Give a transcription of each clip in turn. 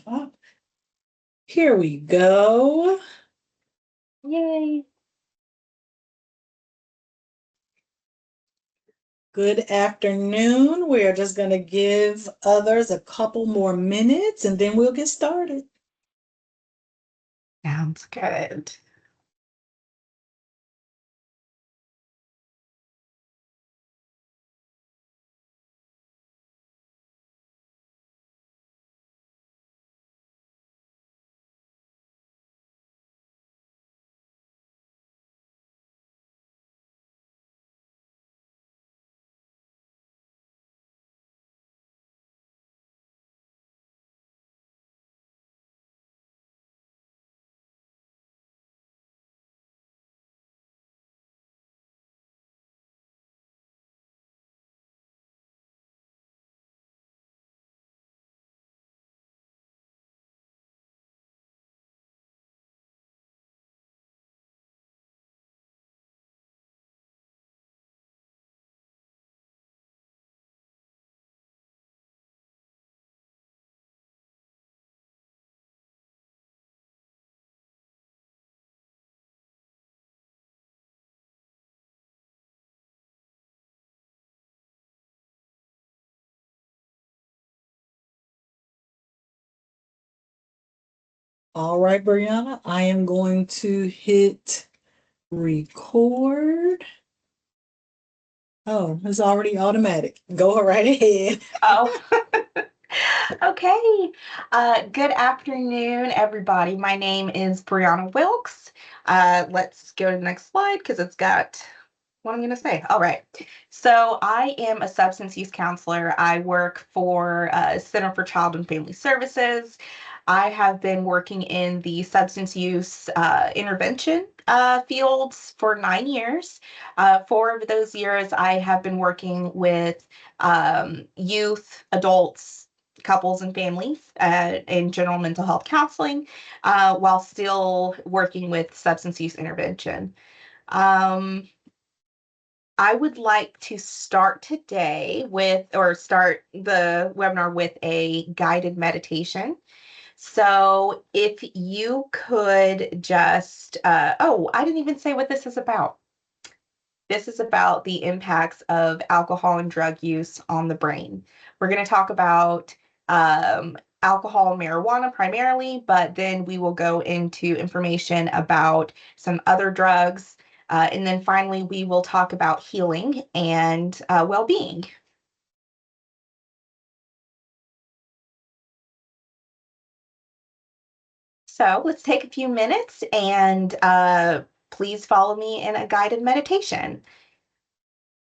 off. Here we go. Yay. Good afternoon. We are just going to give others a couple more minutes and then we'll get started. Sounds good. All right, Breonna, I am going to hit record. Oh, it's already automatic. Go right ahead. Oh, okay. Good afternoon, everybody. My name is Breonna Wilkes. Let's go to the next slide because it's got what I'm going to say. All right. So I am a substance use counselor. I work for Center for Child and Family Services. I have been working in the substance use intervention fields for 9 years. 4 of those years, I have been working with youth, adults, couples, and families in general mental health counseling while still working with substance use intervention. I would like to start today start the webinar with a guided meditation. So if you could just, I didn't even say what this is about. This is about the impacts of alcohol and drug use on the brain. We're going to talk about alcohol and marijuana primarily, but then we will go into information about some other drugs. And then finally, we will talk about healing and well-being. So let's take a few minutes and please follow me in a guided meditation.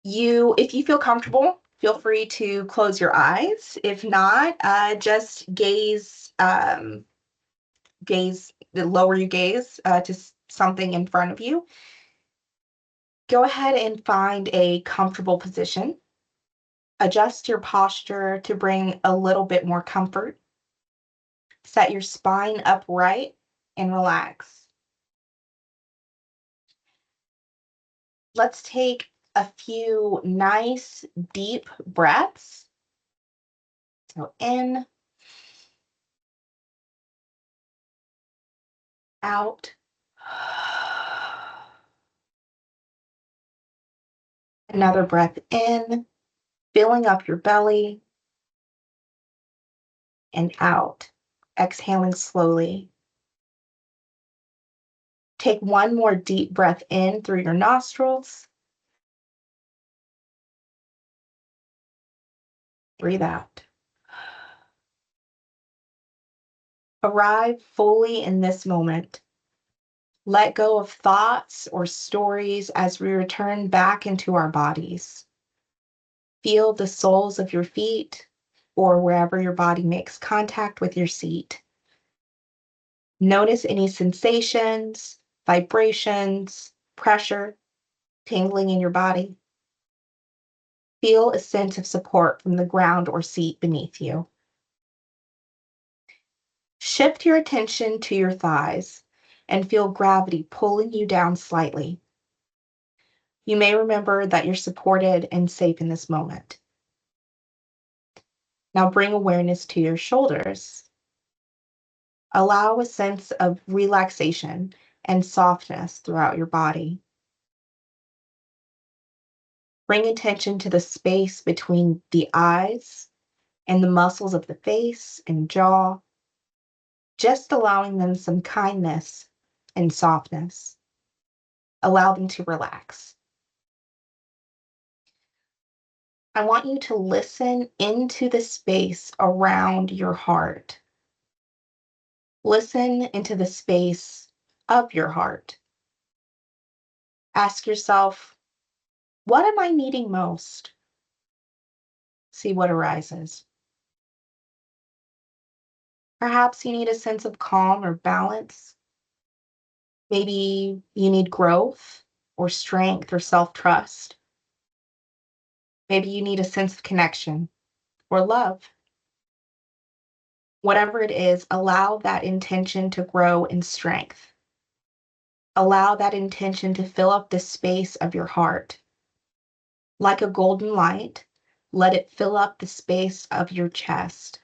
If you feel comfortable, feel free to close your eyes. If not, just lower your gaze to something in front of you. Go ahead and find a comfortable position. Adjust your posture to bring a little bit more comfort. Set your spine upright and relax. Let's take a few nice deep breaths. So in, out. Another breath in, filling up your belly, and out, exhaling slowly. Take one more deep breath in through your nostrils. Breathe out. Arrive fully in this moment. Let go of thoughts or stories as we return back into our bodies. Feel the soles of your feet or wherever your body makes contact with your seat. Notice any sensations, vibrations, pressure, tingling in your body. Feel a sense of support from the ground or seat beneath you. Shift your attention to your thighs and feel gravity pulling you down slightly. You may remember that you're supported and safe in this moment. Now bring awareness to your shoulders. Allow a sense of relaxation and softness throughout your body. Bring attention to the space between the eyes and the muscles of the face and jaw, just allowing them some kindness and softness. Allow them to relax. I want you to listen into the space around your heart. Listen into the space of your heart. Ask yourself, what am I needing most? See what arises. Perhaps you need a sense of calm or balance. Maybe you need growth or strength or self-trust. Maybe you need a sense of connection or love. Whatever it is, allow that intention to grow in strength. Allow that intention to fill up the space of your heart. Like a golden light, let it fill up the space of your chest.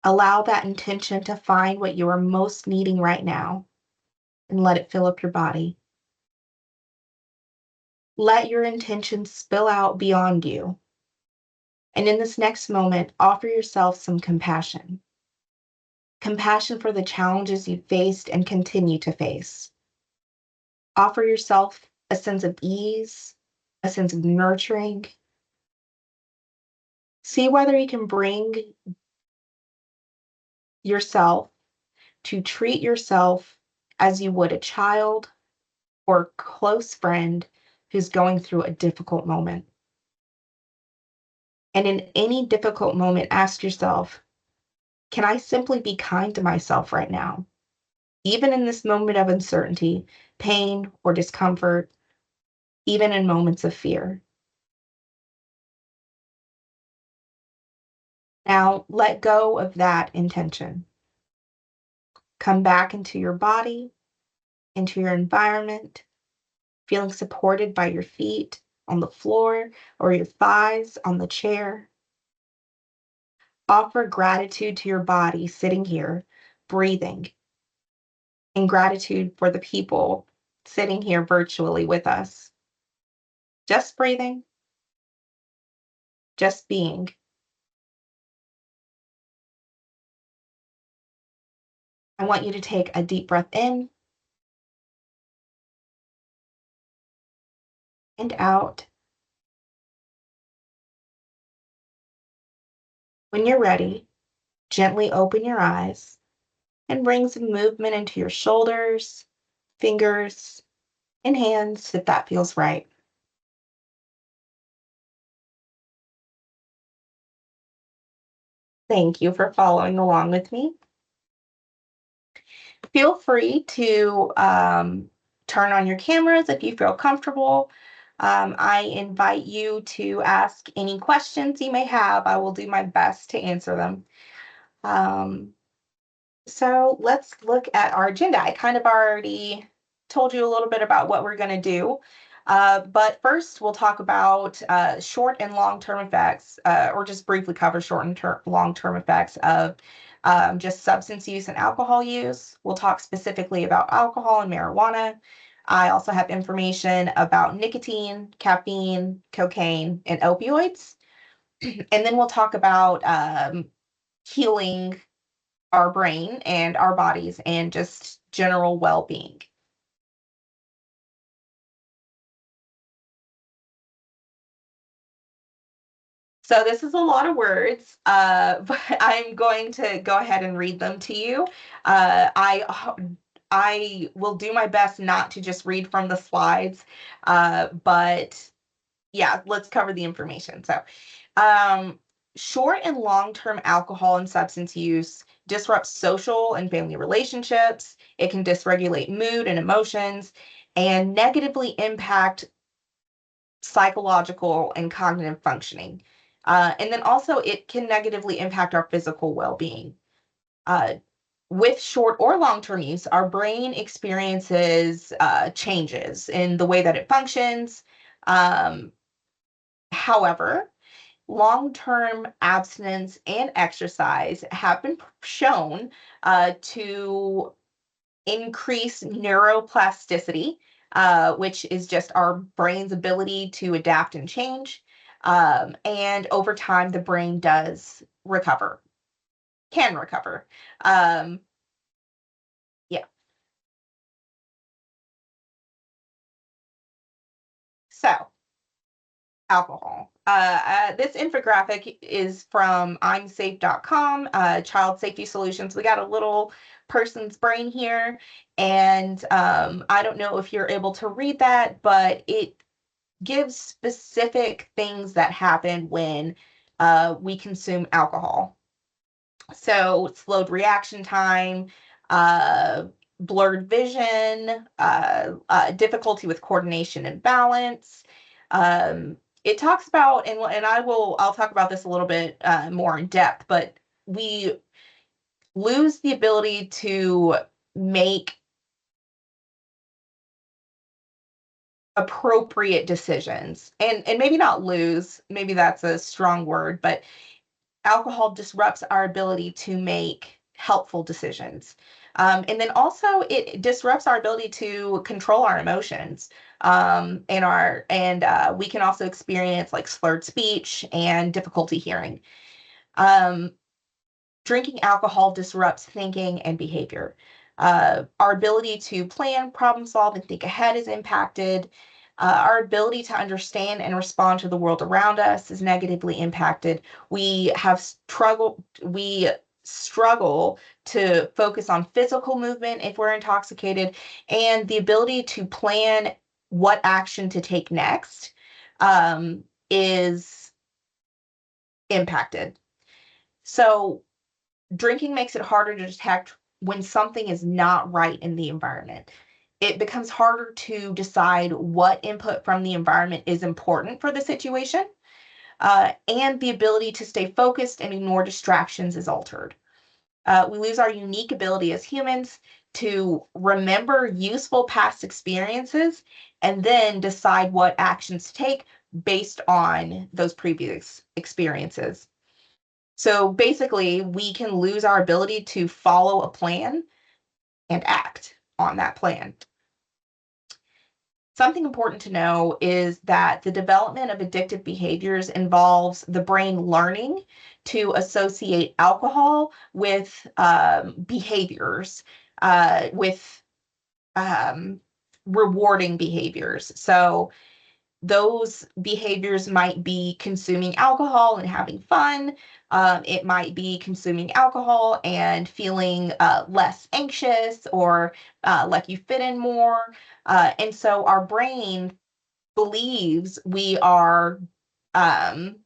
Allow that intention to find what you are most needing right now and let it fill up your body. Let your intention spill out beyond you. And in this next moment, offer yourself some compassion. Compassion for the challenges you faced and continue to face. Offer yourself a sense of ease, a sense of nurturing. See whether you can bring yourself to treat yourself as you would a child or a close friend who's going through a difficult moment. And in any difficult moment, ask yourself, can I simply be kind to myself right now? Even in this moment of uncertainty, pain, or discomfort, even in moments of fear. Now, let go of that intention. Come back into your body, into your environment, feeling supported by your feet on the floor or your thighs on the chair. Offer gratitude to your body sitting here, breathing, and gratitude for the people sitting here virtually with us. Just breathing, just being. I want you to take a deep breath in and out. When you're ready, gently open your eyes and bring some movement into your shoulders, fingers, and hands if that feels right. Thank you for following along with me. Feel free to turn on your cameras if you feel comfortable. I invite you to ask any questions you may have. I will do my best to answer them. So let's look at our agenda. I kind of already told you a little bit about what we're going to do. But first, we'll talk about short and long-term effects, or just briefly cover short and long-term effects of just substance use and alcohol use. We'll talk specifically about alcohol and marijuana. I also have information about nicotine, caffeine, cocaine, and opioids. And then we'll talk about healing our brain and our bodies and just general well-being. So this is a lot of words, but I'm going to go ahead and read them to you. I will do my best not to just read from the slides, but yeah, let's cover the information. So, short and long-term alcohol and substance use disrupts social and family relationships. It can dysregulate mood and emotions and negatively impact psychological and cognitive functioning. And then also it can negatively impact our physical well-being. Uh, with short or long-term use, our brain experiences changes in the way that it functions. However, long-term abstinence and exercise have been shown to increase neuroplasticity, which is just our brain's ability to adapt and change. And over time, the brain does recover, can recover. Um, yeah. So, alcohol. This infographic is from imsafe.com, Child Safety Solutions. We got a little person's brain here, and I don't know if you're able to read that, but it gives specific things that happen when we consume alcohol. So slowed reaction time, uh, blurred vision, difficulty with coordination and balance. It talks about, and I'll talk about this a little bit more in depth, but we lose the ability to make appropriate decisions, and maybe not lose, maybe that's a strong word, but alcohol disrupts our ability to make helpful decisions. And then also it disrupts our ability to control our emotions. And we can also experience like slurred speech and difficulty hearing. Um, Drinking alcohol disrupts thinking and behavior. Our ability to plan, problem solve, and think ahead is impacted. Our ability to understand and respond to the world around us is negatively impacted. We struggle to focus on physical movement if we're intoxicated, and the ability to plan what action to take next is impacted. So drinking makes it harder to detect when something is not right in the environment. It becomes harder to decide what input from the environment is important for the situation, and the ability to stay focused and ignore distractions is altered. We lose our unique ability as humans to remember useful past experiences and then decide what actions to take based on those previous experiences. So basically, we can lose our ability to follow a plan and act on that plan. Something important to know is that the development of addictive behaviors involves the brain learning to associate alcohol with behaviors, with rewarding behaviors. So those behaviors might be consuming alcohol and having fun. It might be consuming alcohol and feeling less anxious or like you fit in more. And so our brain believes we are um,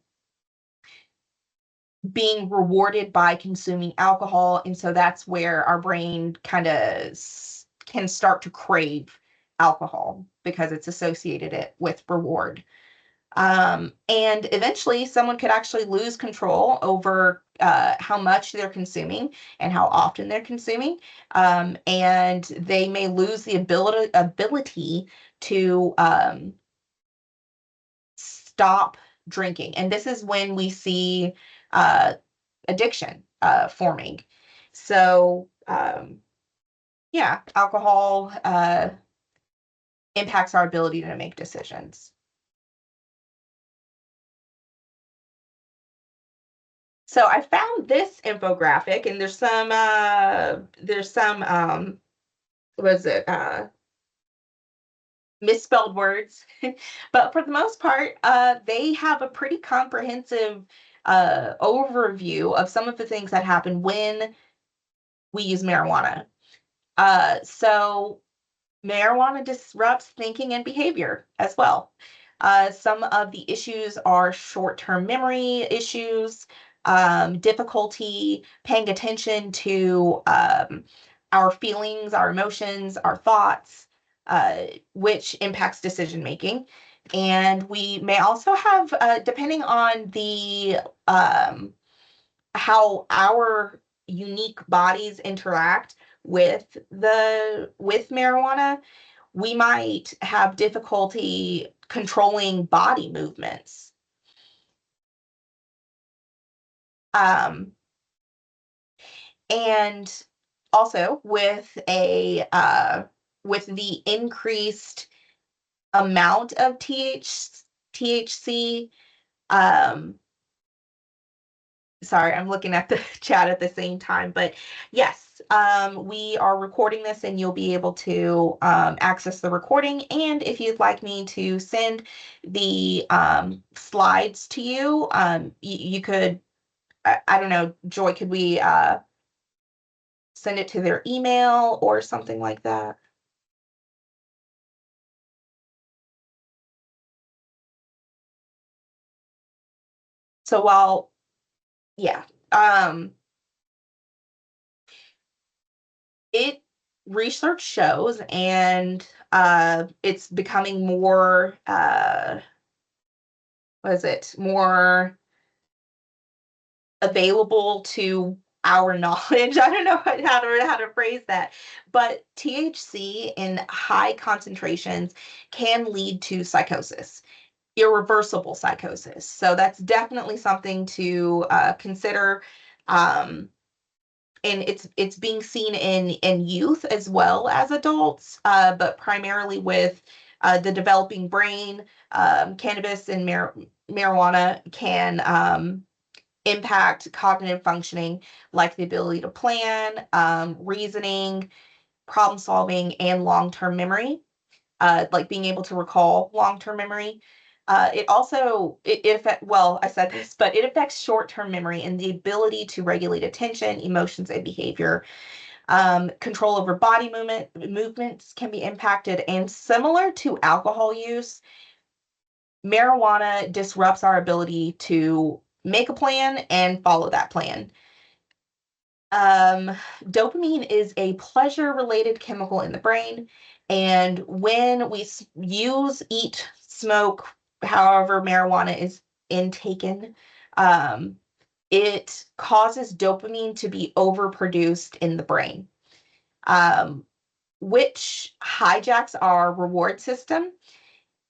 being rewarded by consuming alcohol. And so that's where our brain kind of can start to crave alcohol because it's associated it with reward. And eventually, someone could actually lose control over how much they're consuming and how often they're consuming. And they may lose the ability to stop drinking. And this is when we see uh, addiction forming. So, yeah, alcohol impacts our ability to make decisions. So I found this infographic, and there's some was it misspelled words, but for the most part, they have a pretty comprehensive overview of some of the things that happen when we use marijuana. So marijuana disrupts thinking and behavior as well. Some of the issues are short-term memory issues, difficulty paying attention to our feelings, our emotions, our thoughts, which impacts decision making. And we may also have, depending on the how our unique bodies interact with marijuana, we might have difficulty controlling body movements. Um, and also with the increased amount of THC, um, sorry, I'm looking at the chat at the same time, but yes, we are recording this and you'll be able to access the recording. And if you'd like me to send the slides to you, you could, I don't know, Joy, could we send it to their email or something like that? So yeah, um, it research shows, and it's becoming more, what is it, more available to our knowledge. I don't know how to phrase that, but THC in high concentrations can lead to psychosis, irreversible psychosis. So that's definitely something to consider. Um, and it's being seen in youth as well as adults, but primarily with the developing brain. Cannabis and marijuana can impact cognitive functioning, like the ability to plan, reasoning, problem solving, and long-term memory, like being able to recall long-term memory. It also, well, I said this, but it affects short-term memory and the ability to regulate attention, emotions, and behavior. Control over body movements can be impacted, and similar to alcohol use, marijuana disrupts our ability to make a plan and follow that plan. Um, Dopamine is a pleasure-related chemical in the brain, and when we use, eat, smoke, however marijuana is intaken, um, it causes dopamine to be overproduced in the brain, um, which hijacks our reward system.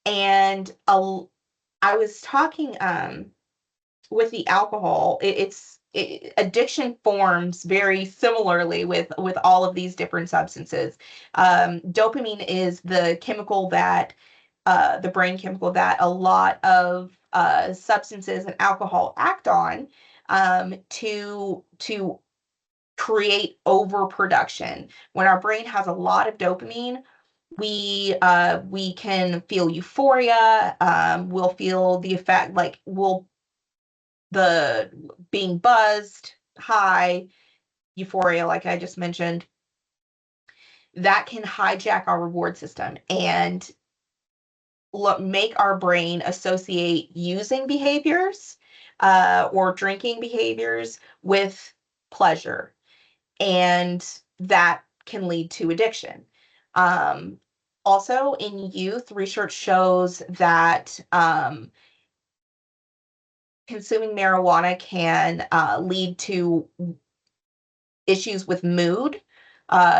And I was talking with the alcohol, addiction forms very similarly with all of these different substances. Dopamine is the chemical that the brain chemical that a lot of substances and alcohol act on, to create overproduction. When our brain has a lot of dopamine, we can feel euphoria. We'll feel the effect, like the being buzzed, high, euphoria, like I just mentioned. That can hijack our reward system and make our brain associate using behaviors, or drinking behaviors with pleasure, and that can lead to addiction. Um, Also, in youth, research shows that consuming marijuana can lead to issues with mood,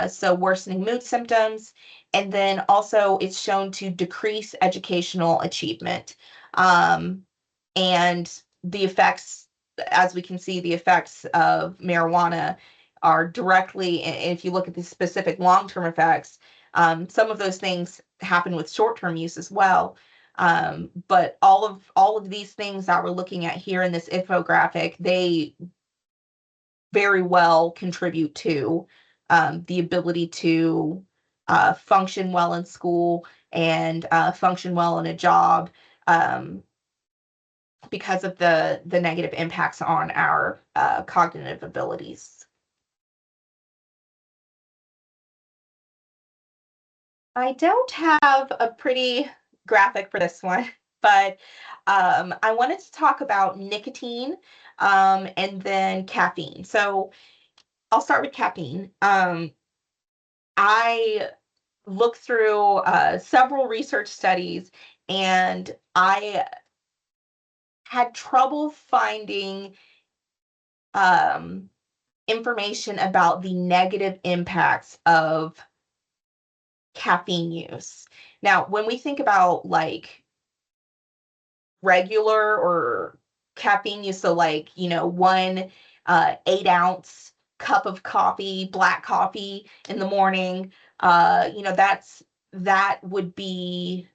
so worsening mood symptoms. And then also, it's shown to decrease educational achievement. Um, and the effects, as we can see, the effects of marijuana are directly, if you look at the specific long-term effects, some of those things happen with short-term use as well. But all of these things that we're looking at here in this infographic, they very well contribute to the ability to function well in school and function well in a job, um, because of the negative impacts on our cognitive abilities. I don't have a pretty graphic for this one, but I wanted to talk about nicotine, and then caffeine. So I'll start with caffeine. I looked through several research studies, and I had trouble finding um, information about the negative impacts of caffeine use. Now, when we think about like regular or caffeine use. So like, one 8-ounce cup of coffee, black coffee in the morning, that would be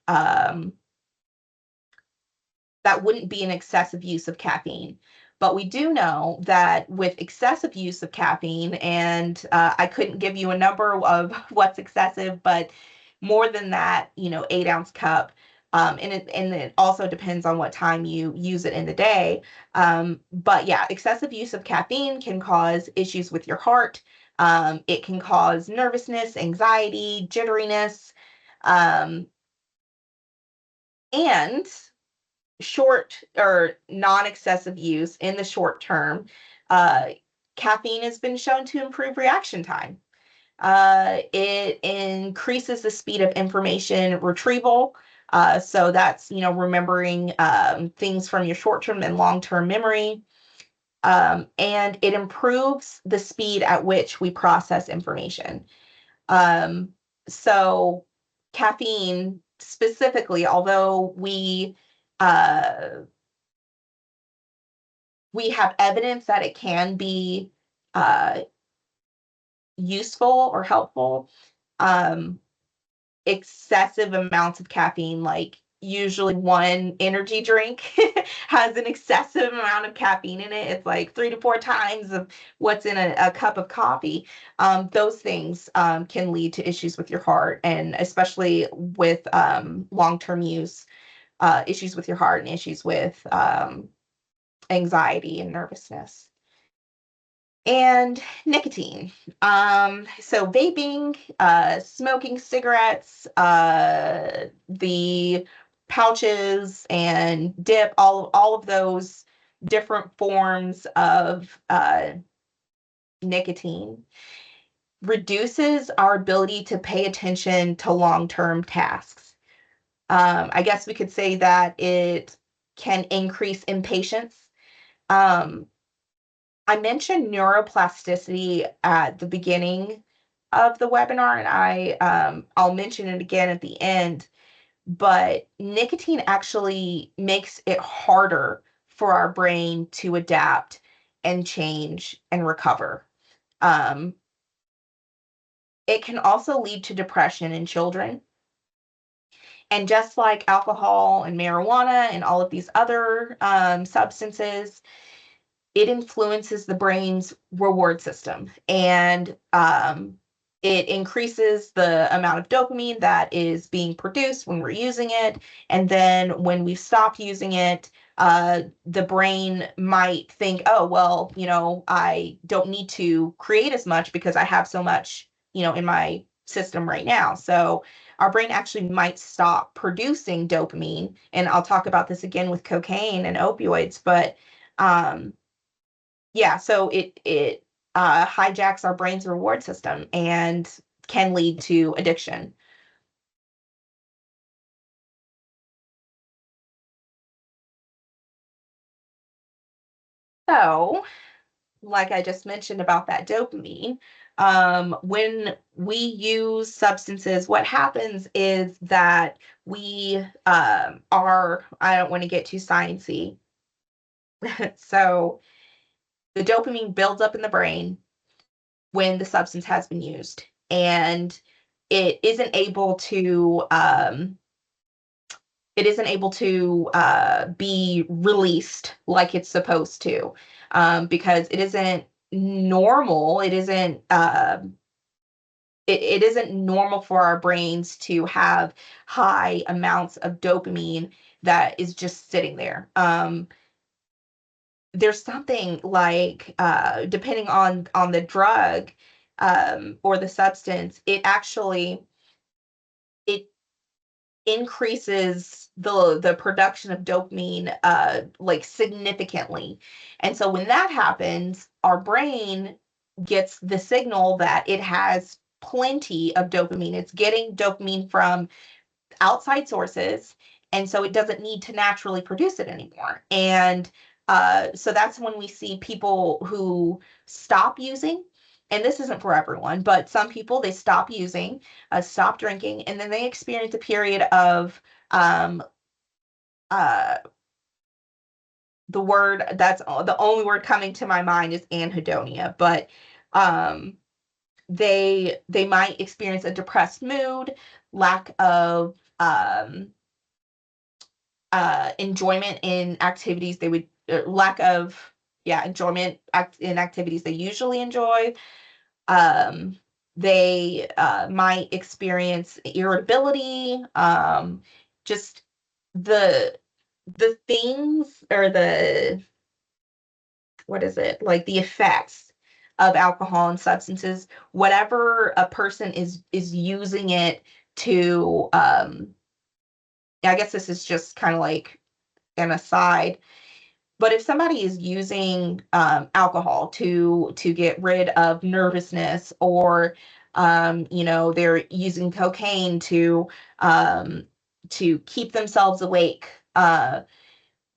that wouldn't be an excessive use of caffeine. But we do know that with excessive use of caffeine, and I couldn't give you a number of what's excessive, but more than that, 8-ounce cup. And it also depends on what time you use it in the day. But yeah, excessive use of caffeine can cause issues with your heart. It can cause nervousness, anxiety, jitteriness, um, and short or non-excessive use in the short term, uh, caffeine has been shown to improve reaction time. It increases the speed of information retrieval. So that's, remembering things from your short-term and long-term memory. And it improves the speed at which we process information. Um, so caffeine specifically, although uh, we have evidence that it can be uh, useful or helpful. Um, Excessive amounts of caffeine, like usually one energy drink has an excessive amount of caffeine in it. It's like 3 to 4 times of what's in a cup of coffee. Those things can lead to issues with your heart, and especially with long-term use, issues with your heart and issues with anxiety and nervousness. And nicotine. So vaping, smoking cigarettes, the pouches and dip, all of those different forms of nicotine reduces our ability to pay attention to long-term tasks. I guess we could say that it can increase impatience. Um, I mentioned neuroplasticity at the beginning of the webinar, and I'll mention it again at the end. But nicotine actually makes it harder for our brain to adapt and change and recover. Um, it can also lead to depression in children. And just like alcohol and marijuana and all of these other substances, it influences the brain's reward system, and it increases the amount of dopamine that is being produced when we're using it. And then when we stop using it, the brain might think, oh, well, I don't need to create as much because I have so much, in my system right now. So our brain actually might stop producing dopamine. And I'll talk about this again with cocaine and opioids, but um, yeah, so it hijacks our brain's reward system and can lead to addiction. So, like I just mentioned about that dopamine, when we use substances, what happens is that we I don't want to get too sciencey. So, the dopamine builds up in the brain when the substance has been used, and it isn't able to be released like it's supposed to, because it isn't normal. It isn't normal for our brains to have high amounts of dopamine that is just sitting there. There's something like, depending on the drug, or the substance, it increases the production of dopamine like significantly. And so when that happens, our brain gets the signal that it has plenty of dopamine. It's getting dopamine from outside sources, and so it doesn't need to naturally produce it anymore. And so that's when we see people who stop using. And this isn't for everyone, but some people, they stop using, stop drinking, and then they experience a period of um, uh, the word that's the only word coming to my mind is anhedonia, but um, they might experience a depressed mood, lack of enjoyment in activities they would lack of enjoyment in activities they usually enjoy. um, they might experience irritability, just the things or the what is it like the effects of alcohol and substances, whatever a person is using it to. I guess this is just kind of like an aside, but if somebody is using alcohol to get rid of nervousness, or they're using cocaine to keep themselves awake,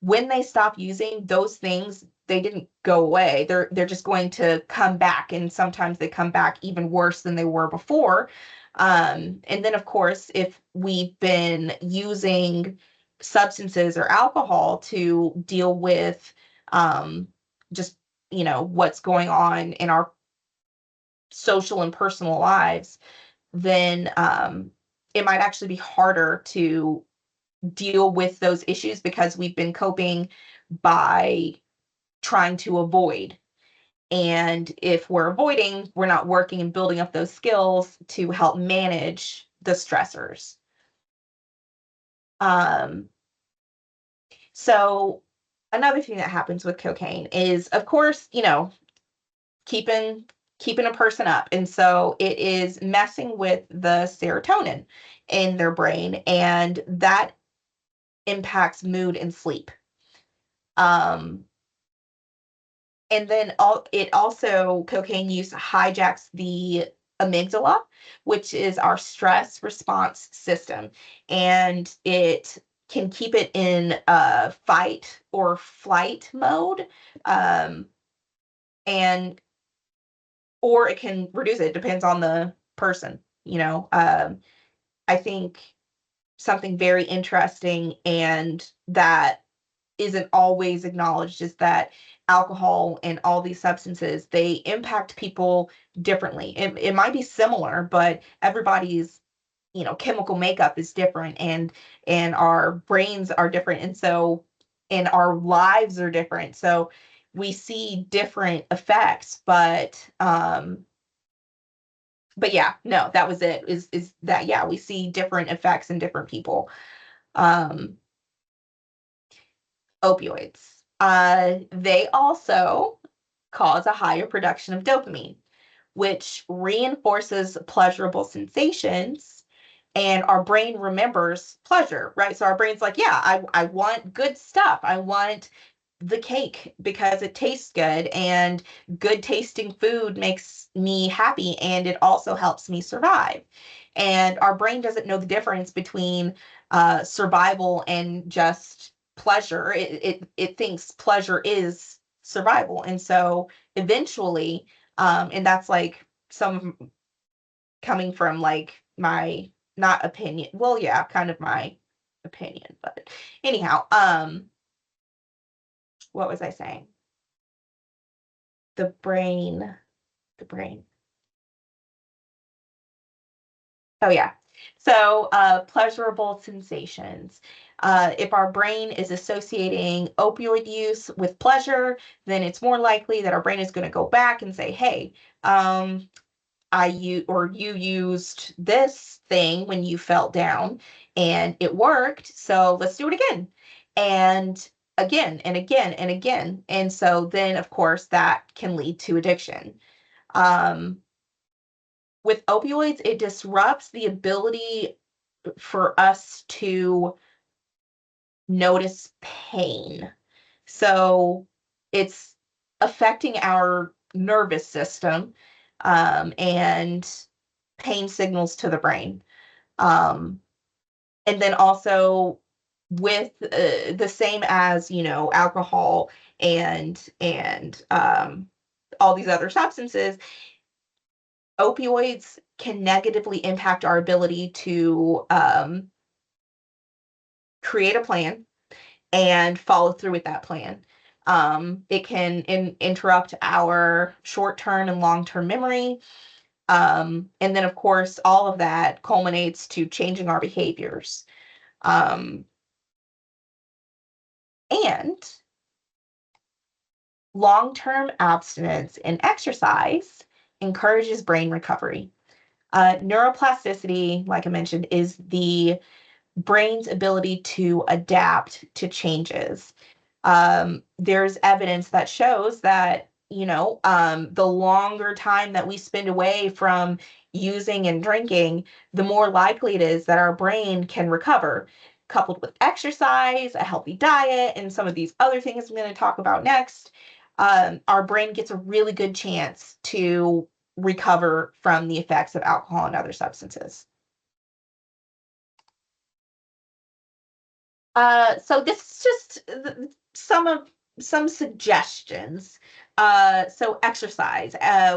when they stop using those things, they didn't go away. They're just going to come back, and sometimes they come back even worse than they were before. And then, of course, if we've been using substances or alcohol to deal with just what's going on in our social and personal lives, then it might actually be harder to deal with those issues because we've been coping by trying to avoid. And if we're avoiding, we're not working and building up those skills to help manage the stressors. Um, so another thing that happens with cocaine is, of course, keeping a person up. And so it is messing with the serotonin in their brain, and that impacts mood and sleep. Um, and then cocaine use hijacks the amygdala, which is our stress response system, and it can keep it in fight or flight mode, um, and or it can reduce it. It depends on the person. I think something very interesting and that isn't always acknowledged is that alcohol and all these substances, they impact people differently. It might be similar, but everybody's chemical makeup is different, and our brains are different, and our lives are different, so we see different effects. But yeah, no, that was it, is that, yeah, we see different effects in different people. um Opioids. They also cause a higher production of dopamine, which reinforces pleasurable sensations, and our brain remembers pleasure, right? So our brain's like, yeah, I want good stuff. I want the cake because it tastes good, and good tasting food makes me happy, and it also helps me survive. And our brain doesn't know the difference between survival and just pleasure. It thinks pleasure is survival, and so eventually, and that's like some coming from like my, not opinion, well, yeah, kind of my opinion, but anyhow, what was I saying? The brain, the brain. Oh yeah. So pleasurable sensations. If our brain is associating opioid use with pleasure, then it's more likely that our brain is going to go back and say, hey, you used this thing when you felt down and it worked, so let's do it again. And again and again and again. And so then, of course, that can lead to addiction. Um, with opioids, it disrupts the ability for us to notice pain. So it's affecting our nervous system, and pain signals to the brain. Um, and then also with the same as alcohol and all these other substances, opioids can negatively impact our ability to create a plan and follow through with that plan. It can interrupt our short-term and long-term memory. And then, of course, all of that culminates to changing our behaviors. Um, and long-term abstinence and exercise encourages brain recovery. Neuroplasticity, like I mentioned, is the brain's ability to adapt to changes. There's evidence that shows that, the longer time that we spend away from using and drinking, the more likely it is that our brain can recover. Coupled with exercise, a healthy diet, and some of these other things I'm going to talk about next, our brain gets a really good chance to recover from the effects of alcohol and other substances. So this is just some suggestions. So exercise.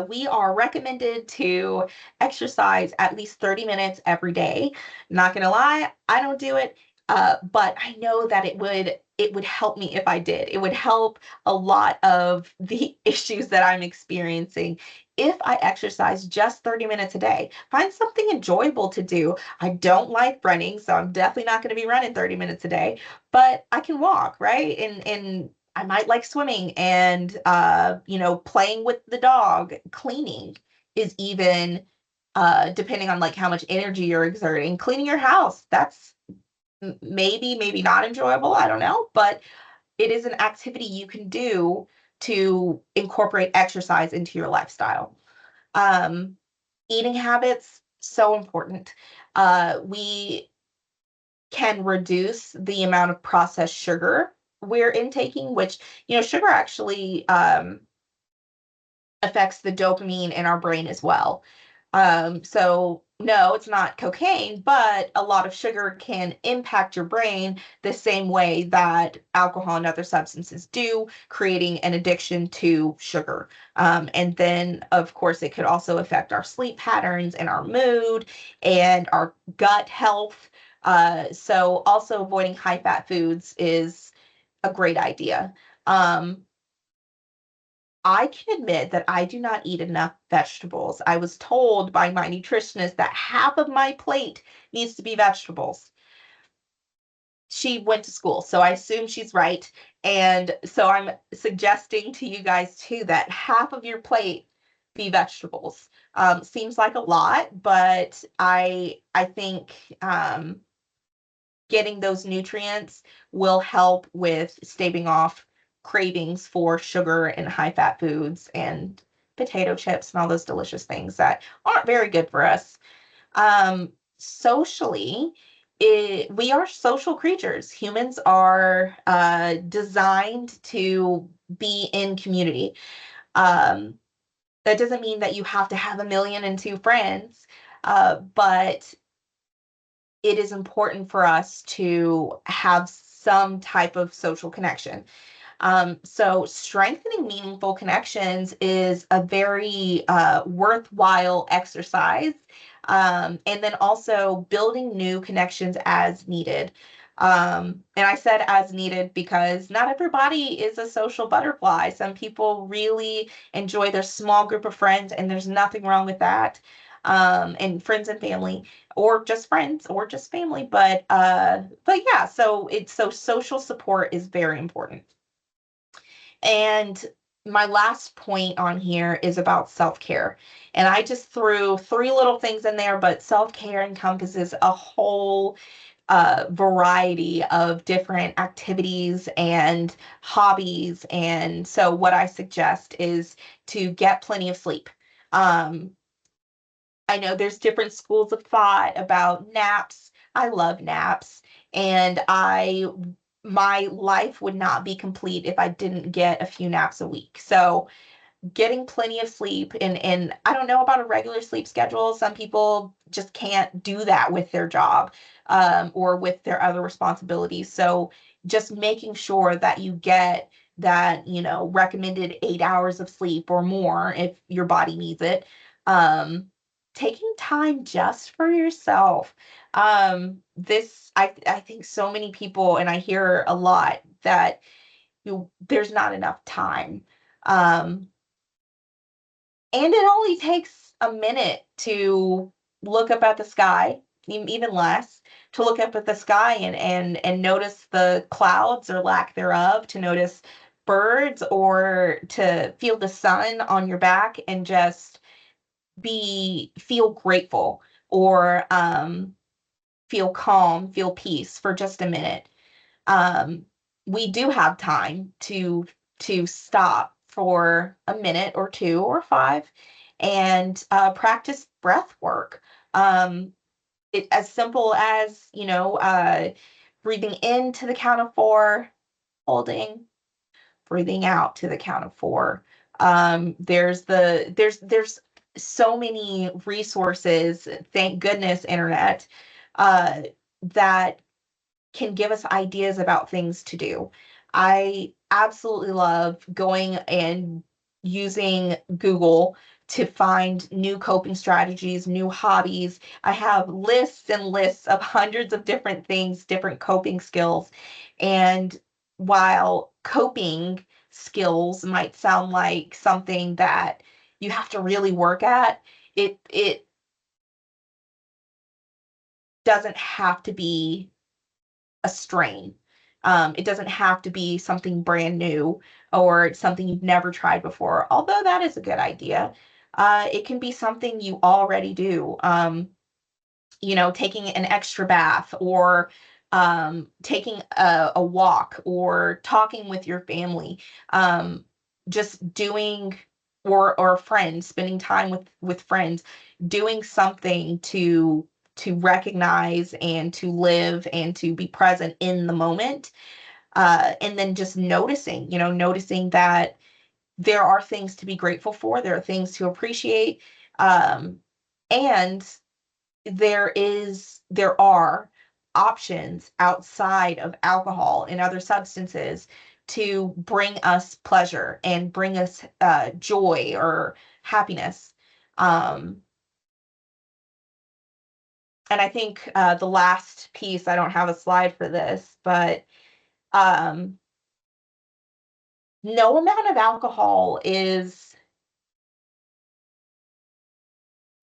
We are recommended to exercise at least 30 minutes every day. Not gonna lie, I don't do it, but I know that it would help me if I did. It would help a lot of the issues that I'm experiencing if I exercise just 30 minutes a day. Find something enjoyable to do. I don't like running, so I'm definitely not going to be running 30 minutes a day, but I can walk, right? And I might like swimming and playing with the dog. Cleaning is even depending on like how much energy you're exerting. Cleaning your house, that's maybe not enjoyable, I don't know, but it is an activity you can do to incorporate exercise into your lifestyle. Um, Eating habits, so important. We can reduce the amount of processed sugar we're intaking, which, sugar actually affects the dopamine in our brain as well. So no, it's not cocaine, but a lot of sugar can impact your brain the same way that alcohol and other substances do, creating an addiction to sugar. And then, of course, it could also affect our sleep patterns and our mood and our gut health. So also avoiding high fat foods is a great idea. Um, I can admit that I do not eat enough vegetables. I was told by my nutritionist that half of my plate needs to be vegetables. She went to school, so I assume she's right. And so I'm suggesting to you guys too that half of your plate be vegetables. Seems like a lot, but I think getting those nutrients will help with staving off cravings for sugar and high fat foods and potato chips and all those delicious things that aren't very good for us. Socially, we are social creatures. Humans are designed to be in community. Um, that doesn't mean that you have to have a million and two friends, but it is important for us to have some type of social connection. So strengthening meaningful connections is a very worthwhile exercise. And then also building new connections as needed. And I said as needed because not everybody is a social butterfly. Some people really enjoy their small group of friends, and there's nothing wrong with that. And friends and family, or just friends, or just family. But yeah, so social support is very important. And my last point on here is about self care. And I just threw three little things in there, but self care encompasses a whole variety of different activities and hobbies. And so, what I suggest is to get plenty of sleep. Um, I know there's different schools of thought about naps. I love naps, and my life would not be complete if I didn't get a few naps a week. So getting plenty of sleep, and I don't know about a regular sleep schedule. Some people just can't do that with their job, or with their other responsibilities. So just making sure that you get that, recommended 8 hours of sleep or more if your body needs it. Um, Taking time just for yourself. This I think so many people, and I hear a lot that there's not enough time. Um, and it only takes a minute to look up at the sky, even less, to look up at the sky and notice the clouds or lack thereof, to notice birds, or to feel the sun on your back and just be feel grateful, or feel calm, feel peace for just a minute. um, we do have time to stop for a minute or two or five, and practice breath work. Um, as simple as, breathing in to the count of four, holding, breathing out to the count of four. There's so many resources, thank goodness internet, uh, that can give us ideas about things to do. I absolutely love going and using Google to find new coping strategies, new hobbies. I have lists and lists of hundreds of different things, different coping skills. And while coping skills might sound like something that you have to really work at, it doesn't have to be a strain. It doesn't have to be something brand new or something you've never tried before, although that is a good idea. It can be something you already do. Taking an extra bath, or taking a walk, or talking with your family, just doing, or friends, spending time with friends, doing something to recognize and to live and to be present in the moment. And then just noticing that there are things to be grateful for, there are things to appreciate, um, and there are options outside of alcohol and other substances to bring us pleasure and bring us joy or happiness. Um, and I think the last piece, I don't have a slide for this, but um, no amount of alcohol is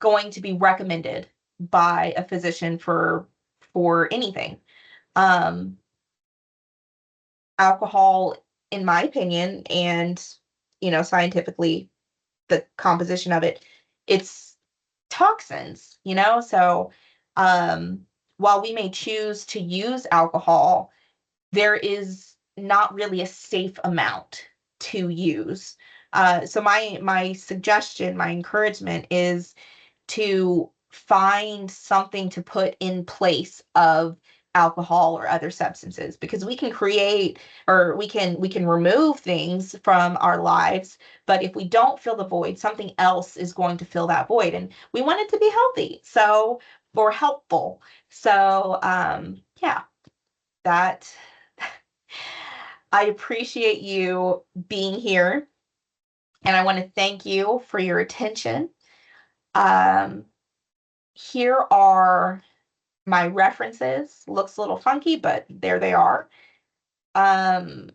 going to be recommended by a physician for anything. Um, Alcohol, in my opinion, and scientifically, the composition of it, it's toxins. So while we may choose to use alcohol, there is not really a safe amount to use. So my suggestion, my encouragement is to find something to put in place of alcohol or other substances, because we can create, or we can remove things from our lives, but if we don't fill the void, something else is going to fill that void, and we want it to be healthy, so, or helpful. So yeah, that I appreciate you being here, and I want to thank you for your attention. um Here are my references. Looks a little funky, but there they are. Um,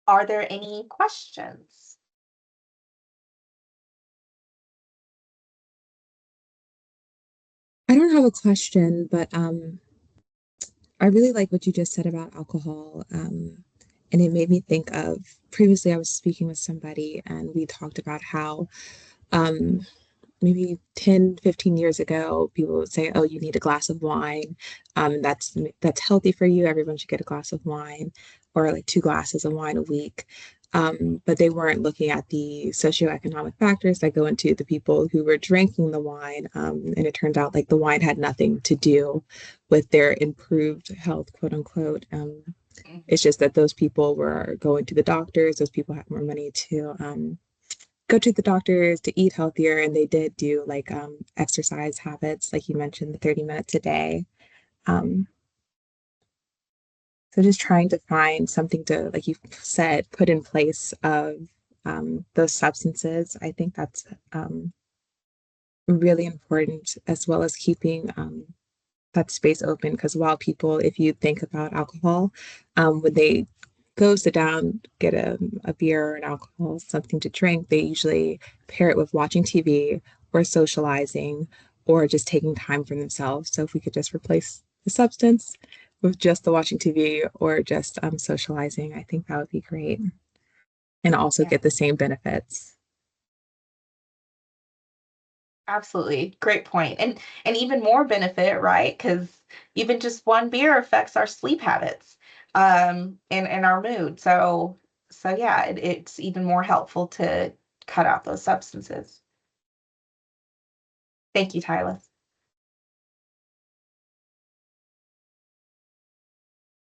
are there any questions? I don't have a question, but I really like what you just said about alcohol. And it made me think of previously I was speaking with somebody and we talked about how um, maybe 10, 15 years ago, people would say, oh, you need a glass of wine. That's healthy for you. Everyone should get a glass of wine, or like 2 glasses of wine a week. But they weren't looking at the socioeconomic factors that go into the people who were drinking the wine. And it turned out like the wine had nothing to do with their improved health, quote unquote. It's just that those people were going to the doctors, those people had more money to go to the doctors to eat healthier, and they did do like exercise habits, like you mentioned, the 30 minutes a day. Um, so just trying to find something to, like you said, put in place of those substances. I think that's really important, as well as keeping that space open, because while people, if you think about alcohol, when they go sit down, get a beer or an alcohol, something to drink, they usually pair it with watching TV or socializing or just taking time for themselves. So if we could just replace the substance with just the watching TV or just socializing, I think that would be great. And also Yeah, get the same benefits. absolutely. Great point. And even more benefit, right? Because even just one beer affects our sleep habits, and our mood. So yeah, it's even more helpful to cut out those substances. Thank you, Tyler.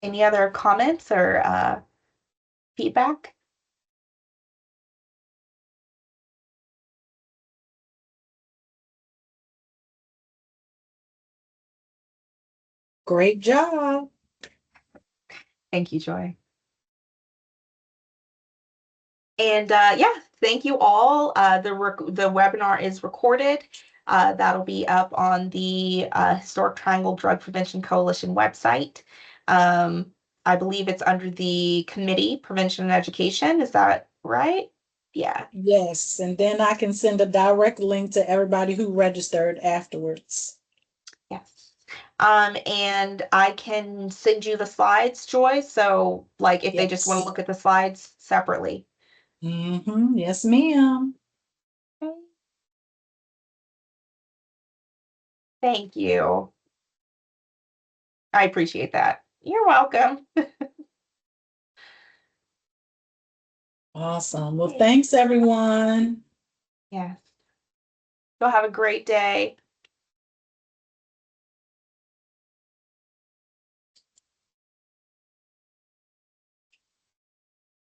Any other comments or feedback? Great job. Thank you, Joy. And yeah, thank you all. The webinar is recorded. That'll be up on the Historic Triangle Drug Prevention Coalition website. Um, I believe it's under the committee, Prevention and Education. Is that right? Yeah. Yes, and then I can send a direct link to everybody who registered afterwards. Yes. And I can send you the slides, Joy. So, like, if they just want to Yes. look at the slides separately. Yes, ma'am. Okay. Thank you. I appreciate that. You're welcome. Awesome. Well, thanks, everyone. Yes. You'll have a great day.